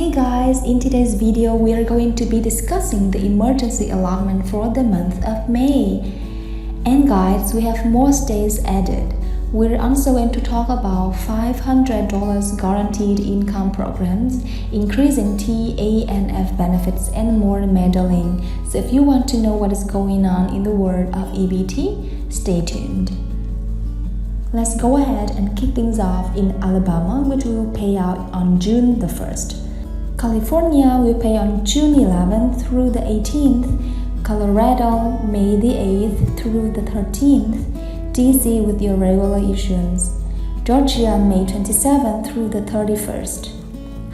Hey guys, in today's video we are going to be discussing the emergency allotment for the month of May. And guys, we have more states added. We're also going to talk about $500 guaranteed income programs, increasing TANF benefits, and more meddling. So if you want to know what is going on in the world of EBT, stay tuned. Let's go ahead and kick things off in Alabama, which will pay out on June the 1st. California will pay on June 11th through the 18th, Colorado May the 8th through the 13th, DC with your regular issuance, Georgia May 27th through the 31st,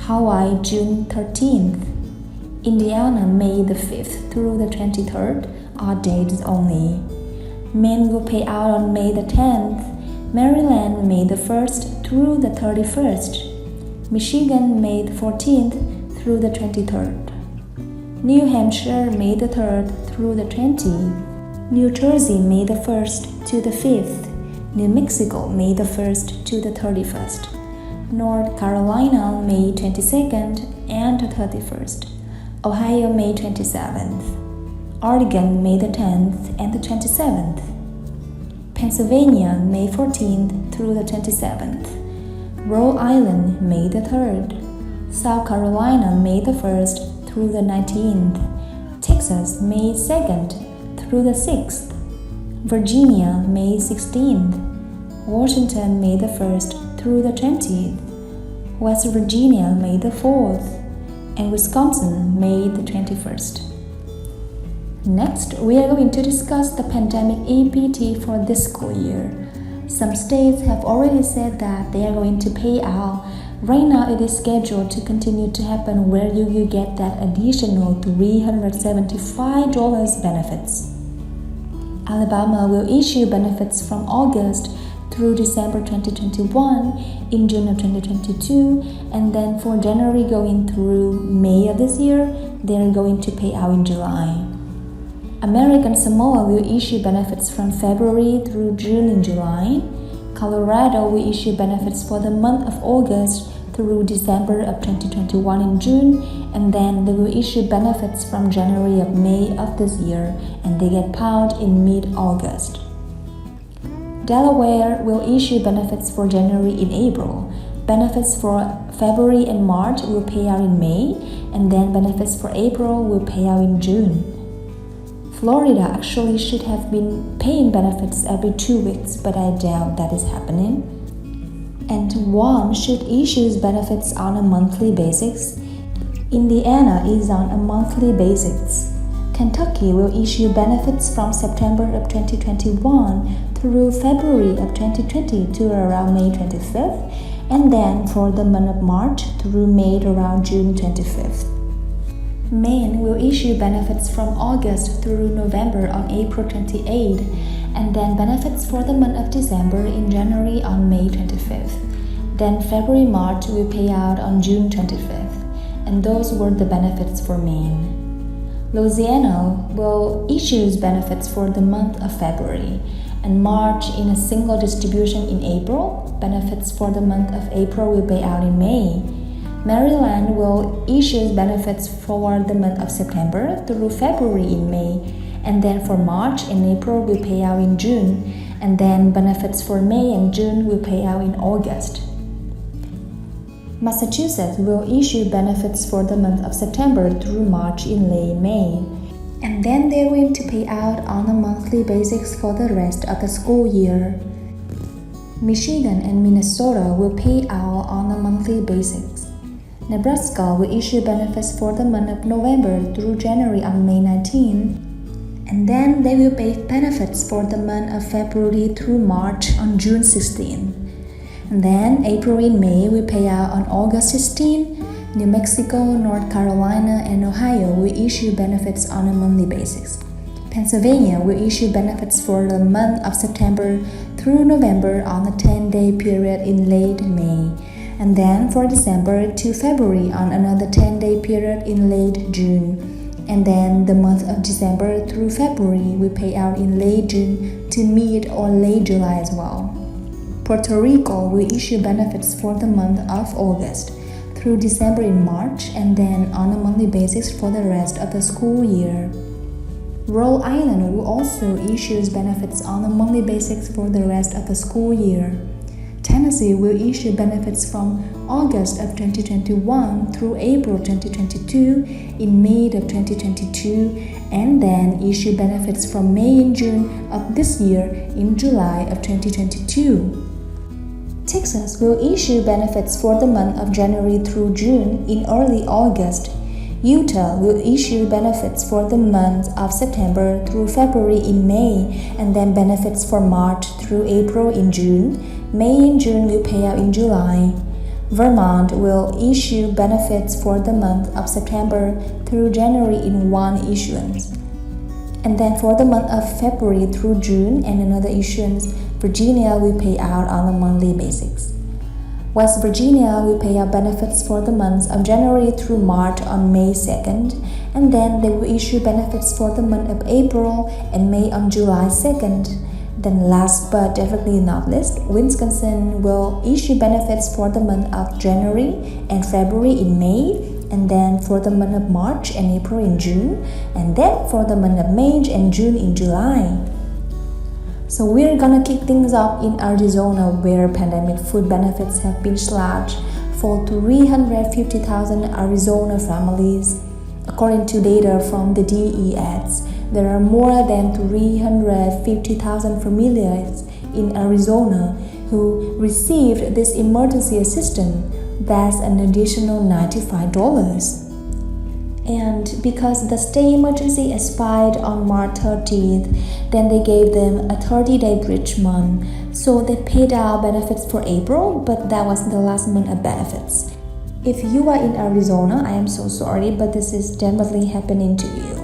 Hawaii June 13th, Indiana May the 5th through the 23rd, odd dates only. Maine will pay out on May the 10th, Maryland May the 1st through the 31st, Michigan May the 14th through the 23rd, New Hampshire May the 3rd through the 20th, New Jersey May the 1st to the 5th, New Mexico May the 1st to the 31st, North Carolina May 22nd and the 31st, Ohio May 27th, Oregon May the 10th and the 27th, Pennsylvania May 14th through the 27th, Rhode Island May the 3rd, South Carolina May the 1st through the 19th, Texas May 2nd through the 6th, Virginia May 16th, Washington May the 1st through the 20th, West Virginia May the 4th, and Wisconsin May the 21st. Next, we are going to discuss the pandemic EBT for this school year. Some states have already said that they are going to pay out. Right now, it is scheduled to continue to happen where you will get that additional $375 benefits. Alabama will issue benefits from August through December 2021, in June of 2022, and then for January going through May of this year, they are going to pay out in July. American Samoa will issue benefits from February through June in July. Colorado will issue benefits for the month of August through December of 2021 in June, and then they will issue benefits from January of May of this year, and they get paid in mid-August. Delaware will issue benefits for January in April. Benefits for February and March will pay out in May, and then benefits for April will pay out in June. Florida actually should have been paying benefits every 2 weeks, but I doubt that is happening. And Guam should issue benefits on a monthly basis. Indiana is on a monthly basis. Kentucky will issue benefits from September of 2021 through February of 2020 to around May 25th, and then for the month of March through May around June 25th. Maine will issue benefits from August through November on April 28, and then benefits for the month of December in January on May 25th. Then February-March will pay out on June 25th, and those were the benefits for Maine. Louisiana will issue benefits for the month of February, and March in a single distribution in April. Benefits for the month of April will pay out in May. Maryland will issue benefits for the month of September through February in May, and then for March and April will pay out in June, and then benefits for May and June will pay out in August. Massachusetts will issue benefits for the month of September through March in late May, and then they're going to pay out on a monthly basis for the rest of the school year. Michigan and Minnesota will pay out on a monthly basis. Nebraska will issue benefits for the month of November through January on May 19, and then they will pay benefits for the month of February through March on June 16. And then April and May will pay out on August 16. New Mexico, North Carolina, and Ohio will issue benefits on a monthly basis. Pennsylvania will issue benefits for the month of September through November on a 10-day period in late May, and then for December to February on another 10-day period in late June, and then the month of December through February will pay out in late June to mid or late July as well. Puerto Rico will issue benefits for the month of August through December in March, and then on a monthly basis for the rest of the school year. Rhode Island will also issue benefits on a monthly basis for the rest of the school year. Tennessee will issue benefits from August of 2021 through April 2022 in May of 2022, and then issue benefits from May and June of this year in July of 2022. Texas will issue benefits for the month of January through June in early August. Utah will issue benefits for the month of September through February in May, and then benefits for March through April in June. May and June will pay out in July. Vermont will issue benefits for the month of September through January in one issuance. And then for the month of February through June and another issuance, Virginia will pay out on a monthly basis. West Virginia will pay out benefits for the months of January through March on May 2nd, and then they will issue benefits for the month of April and May on July 2nd. Then last but definitely not least, Wisconsin will issue benefits for the month of January and February in May, and then for the month of March and April in June, and then for the month of May and June in July. So we're gonna kick things off in Arizona, where pandemic food benefits have been slashed for 350,000 Arizona families. According to data from the DES, there are more than 350,000 families in Arizona who received this emergency assistance. That's an additional $95. And because the state emergency expired on March 30th, then they gave them a 30-day bridge month. So they paid out benefits for April, but that was the last month of benefits. If you are in Arizona, I am so sorry, but this is definitely happening to you.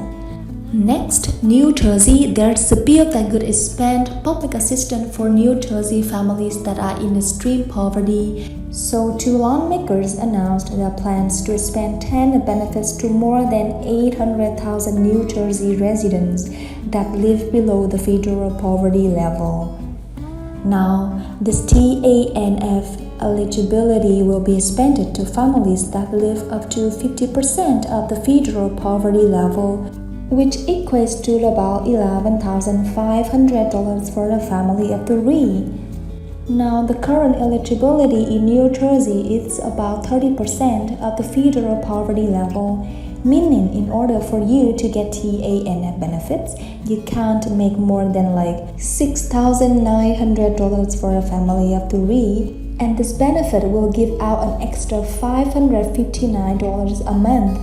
Next, New Jersey. There's a bill that could expand public assistance for New Jersey families that are in extreme poverty. So two lawmakers announced their plans to expand 10 benefits to more than 800,000 New Jersey residents that live below the federal poverty level. Now, this TANF eligibility will be expanded to families that live up to 50% of the federal poverty level, which equates to about $11,500 for a family of 3. Now, the current eligibility in New Jersey is about 30% of the federal poverty level, meaning in order for you to get TANF benefits, you can't make more than like $6,900 for a family of 3, and this benefit will give out an extra $559 a month.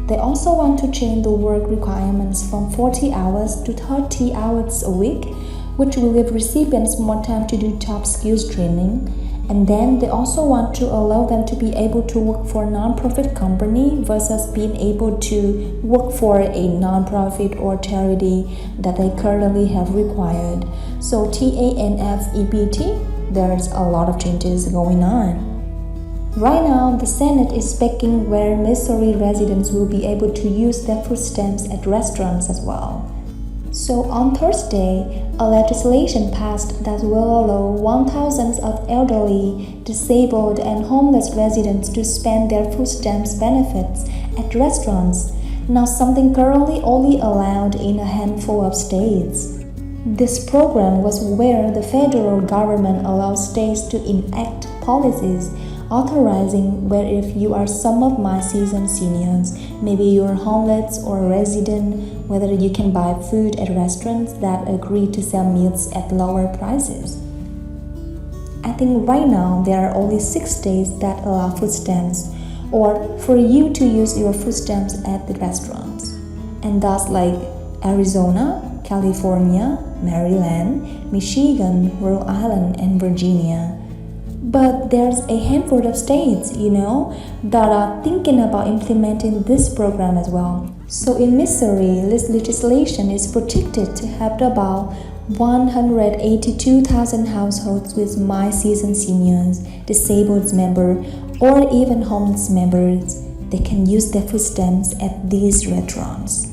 They also want to change the work requirements from 40 hours to 30 hours a week, which will give recipients more time to do top skills training. And then they also want to allow them to be able to work for a non-profit company versus being able to work for a non-profit or charity that they currently have required. So TANF EBT, there's a lot of changes going on. Right now, the Senate is speaking where Missouri residents will be able to use their food stamps at restaurants as well. So on Thursday, a legislation passed that will allow 1,000 of elderly, disabled, and homeless residents to spend their food stamps benefits at restaurants, now something currently only allowed in a handful of states. This program was where the federal government allows states to enact policies authorizing where if you are some of my seasoned seniors, maybe you're homeless or a resident, whether you can buy food at restaurants that agree to sell meals at lower prices. I think right now there are only 6 states that allow food stamps or for you to use your food stamps at the restaurants. And that's like Arizona, California, Maryland, Michigan, Rhode Island, and Virginia. But there's a handful of states, that are thinking about implementing this program as well. So in Missouri, this legislation is projected to help about 182,000 households with my seasoned seniors, disabled members, or even homeless members. They can use their food stamps at these restaurants.